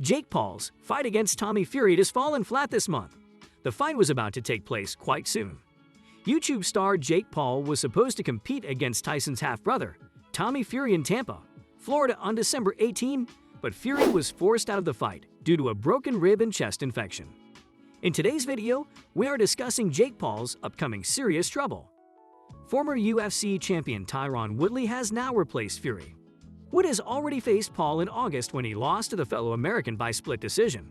Jake Paul's fight against Tommy Fury has fallen flat this month. The fight was about to take place quite soon. YouTube star Jake Paul was supposed to compete against Tyson's half-brother, Tommy Fury in Tampa, Florida on December 18, but Fury was forced out of the fight due to a broken rib and chest infection. In today's video, we are discussing Jake Paul's upcoming serious trouble. Former UFC champion Tyron Woodley has now replaced Fury. Wood has already faced Paul in August when he lost to the fellow American by split decision.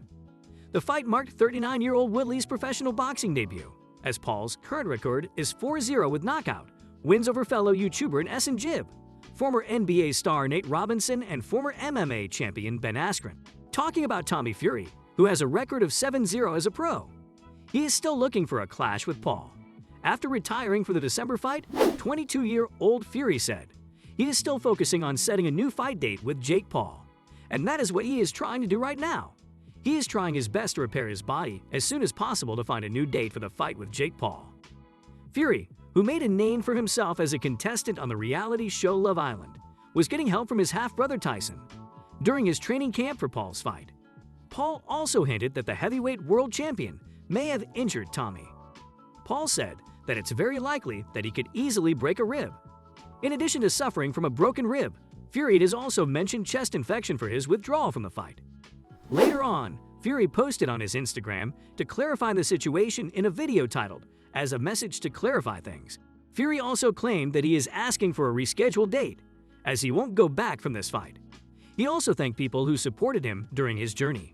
The fight marked 39-year-old Woodley's professional boxing debut, as Paul's current record is 4-0 with knockout wins over fellow YouTuber Essen Jib, former NBA star Nate Robinson, and former MMA champion Ben Askren. Talking about Tommy Fury, who has a record of 7-0 as a pro. He is still looking for a clash with Paul. After retiring for the December fight, 22-year-old Fury said he is still focusing on setting a new fight date with Jake Paul, and that is what he is trying to do right now. He is trying his best to repair his body as soon as possible to find a new date for the fight with Jake Paul. Fury, who made a name for himself as a contestant on the reality show Love Island, was getting help from his half-brother Tyson during his training camp for Paul's fight. Paul also hinted that the heavyweight world champion may have injured Tommy. Paul said that it's very likely that he could easily break a rib. In addition to suffering from a broken rib, Fury has also mentioned chest infection for his withdrawal from the fight. Later on, Fury posted on his Instagram to clarify the situation in a video titled, "As a message to clarify things." Fury also claimed that he is asking for a rescheduled date, as he won't go back from this fight. He also thanked people who supported him during his journey.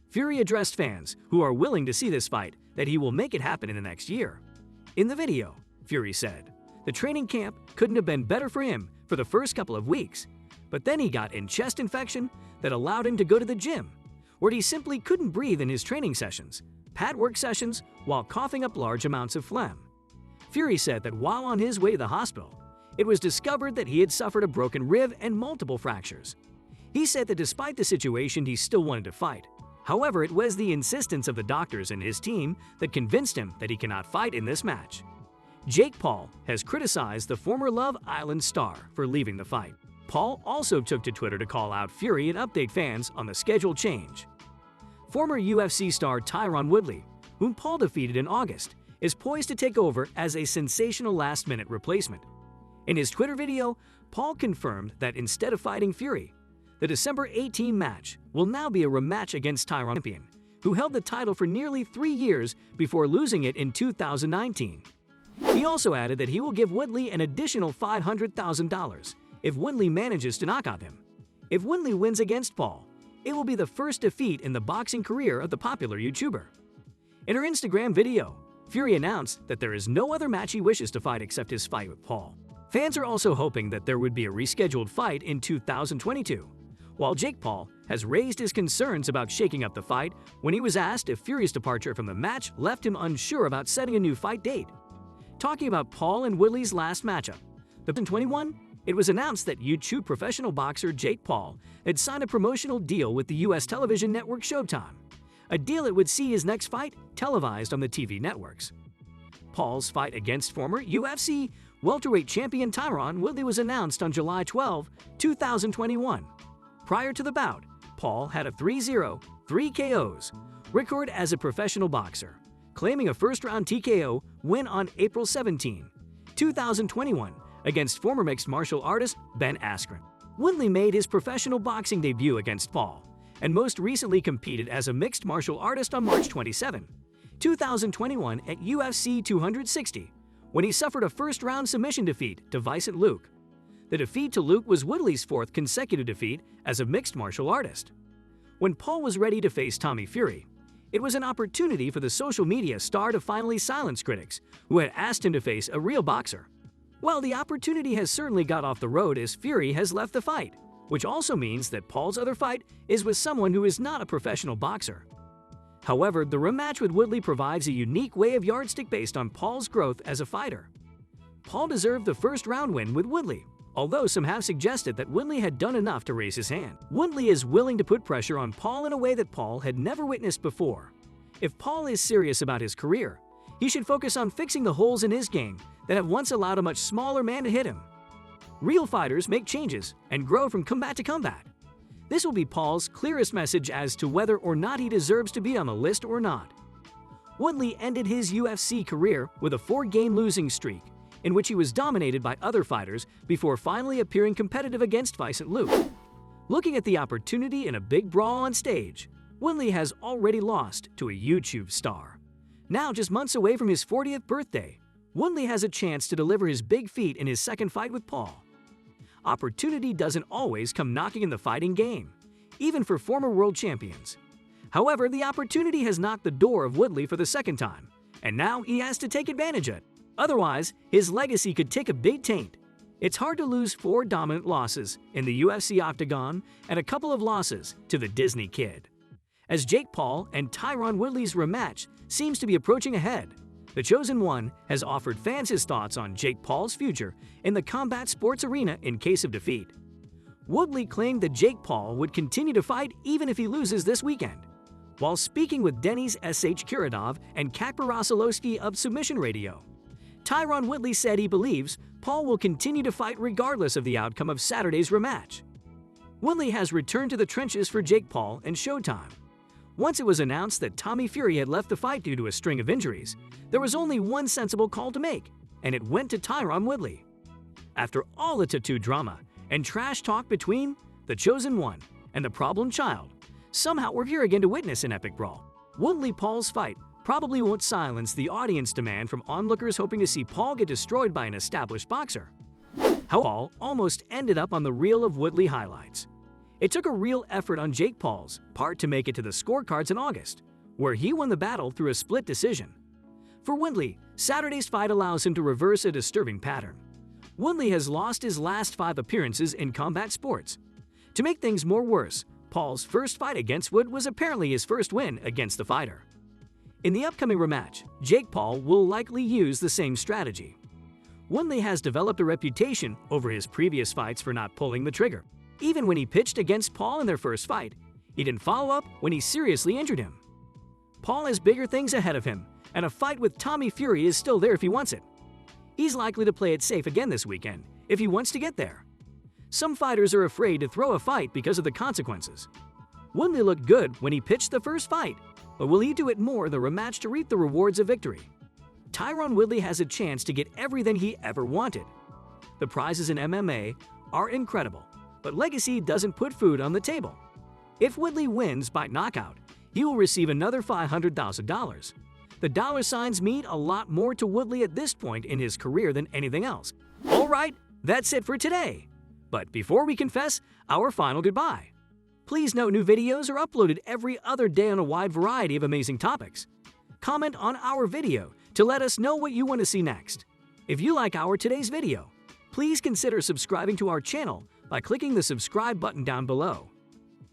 Fury addressed fans who are willing to see this fight that he will make it happen in the next year. In the video, Fury said, the training camp couldn't have been better for him for the first couple of weeks, but then he got in chest infection that allowed him to go to the gym, where he simply couldn't breathe in his training sessions, pad work sessions, while coughing up large amounts of phlegm. Fury said that while on his way to the hospital, it was discovered that he had suffered a broken rib and multiple fractures. He said that despite the situation, he still wanted to fight. However, it was the insistence of the doctors and his team that convinced him that he cannot fight in this match. Jake Paul has criticized the former Love Island star for leaving the fight. Paul also took to Twitter to call out Fury and update fans on the schedule change. Former UFC star Tyron Woodley, whom Paul defeated in August, is poised to take over as a sensational last-minute replacement. In his Twitter video, Paul confirmed that instead of fighting Fury, the December 18 match will now be a rematch against Tyron champion, who held the title for nearly 3 years before losing it in 2019. He also added that he will give Woodley an additional $500,000 if Woodley manages to knock out him. If Woodley wins against Paul, it will be the first defeat in the boxing career of the popular YouTuber. In her Instagram video, Fury announced that there is no other match he wishes to fight except his fight with Paul. Fans are also hoping that there would be a rescheduled fight in 2022, while Jake Paul has raised his concerns about shaking up the fight when he was asked if Fury's departure from the match left him unsure about setting a new fight date. Talking about Paul and Woodley's last matchup, in 2021, it was announced that YouTube professional boxer Jake Paul had signed a promotional deal with the U.S. television network Showtime, a deal that would see his next fight televised on the TV networks. Paul's fight against former UFC welterweight champion Tyron Woodley was announced on July 12, 2021. Prior to the bout, Paul had a 3-0, 3 KOs record as a professional boxer, claiming a first-round TKO win on April 17, 2021 against former mixed martial artist Ben Askren. Woodley made his professional boxing debut against Paul and most recently competed as a mixed martial artist on March 27, 2021 at UFC 260 when he suffered a first-round submission defeat to Vicent Luke. The defeat to Luke was Woodley's 4th consecutive defeat as a mixed martial artist. When Paul was ready to face Tommy Fury, it was an opportunity for the social media star to finally silence critics who had asked him to face a real boxer. Well, the opportunity has certainly got off the road as Fury has left the fight, which also means that Paul's other fight is with someone who is not a professional boxer. However, the rematch with Woodley provides a unique way of yardstick based on Paul's growth as a fighter. Paul deserved the first-round win with Woodley, although some have suggested that Woodley had done enough to raise his hand. Woodley is willing to put pressure on Paul in a way that Paul had never witnessed before. If Paul is serious about his career, he should focus on fixing the holes in his game that have once allowed a much smaller man to hit him. Real fighters make changes and grow from combat to combat. This will be Paul's clearest message as to whether or not he deserves to be on the list or not. Woodley ended his UFC career with a 4-game losing streak, in which he was dominated by other fighters before finally appearing competitive against Tyson. Looking at the opportunity in a big brawl on stage, Woodley has already lost to a YouTube star. Now just months away from his 40th birthday, Woodley has a chance to deliver his big feat in his second fight with Paul. Opportunity doesn't always come knocking in the fighting game, even for former world champions. However, the opportunity has knocked the door of Woodley for the second time, and now he has to take advantage of it. Otherwise, his legacy could take a big taint. It's hard to lose 4 dominant losses in the UFC octagon and a couple of losses to the Disney Kid. As Jake Paul and Tyron Woodley's rematch seems to be approaching ahead, the Chosen One has offered fans his thoughts on Jake Paul's future in the combat sports arena in case of defeat. Woodley claimed that Jake Paul would continue to fight even if he loses this weekend. While speaking with Denny's S.H. Kiradov and Kakper Rosolowski of Submission Radio, Tyron Woodley said he believes Paul will continue to fight regardless of the outcome of Saturday's rematch. Woodley has returned to the trenches for Jake Paul and Showtime. Once it was announced that Tommy Fury had left the fight due to a string of injuries, there was only one sensible call to make, and it went to Tyron Woodley. After all the tattoo drama and trash talk between the Chosen One and the Problem Child, somehow we're here again to witness an epic brawl. Woodley-Paul's fight probably won't silence the audience demand from onlookers hoping to see Paul get destroyed by an established boxer. How Paul almost ended up on the reel of Woodley highlights. It took a real effort on Jake Paul's part to make it to the scorecards in August, where he won the battle through a split decision. For Woodley, Saturday's fight allows him to reverse a disturbing pattern. Woodley has lost his last 5 appearances in combat sports. To make things more worse, Paul's first fight against Wood was apparently his first win against the fighter. In the upcoming rematch, Jake Paul will likely use the same strategy. Woodley has developed a reputation over his previous fights for not pulling the trigger. Even when he pitched against Paul in their first fight, he didn't follow up when he seriously injured him. Paul has bigger things ahead of him, and a fight with Tommy Fury is still there if he wants it. He's likely to play it safe again this weekend if he wants to get there. Some fighters are afraid to throw a fight because of the consequences. Woodley looked good when he pitched the first fight, but will he do it more in the rematch to reap the rewards of victory? Tyron Woodley has a chance to get everything he ever wanted. The prizes in MMA are incredible, but legacy doesn't put food on the table. If Woodley wins by knockout, he will receive another $500,000. The dollar signs mean a lot more to Woodley at this point in his career than anything else. Alright, that's it for today. But before we confess our final goodbye, please note new videos are uploaded every other day on a wide variety of amazing topics. Comment on our video to let us know what you want to see next. If you like our today's video, please consider subscribing to our channel by clicking the subscribe button down below.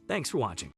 Thanks for watching.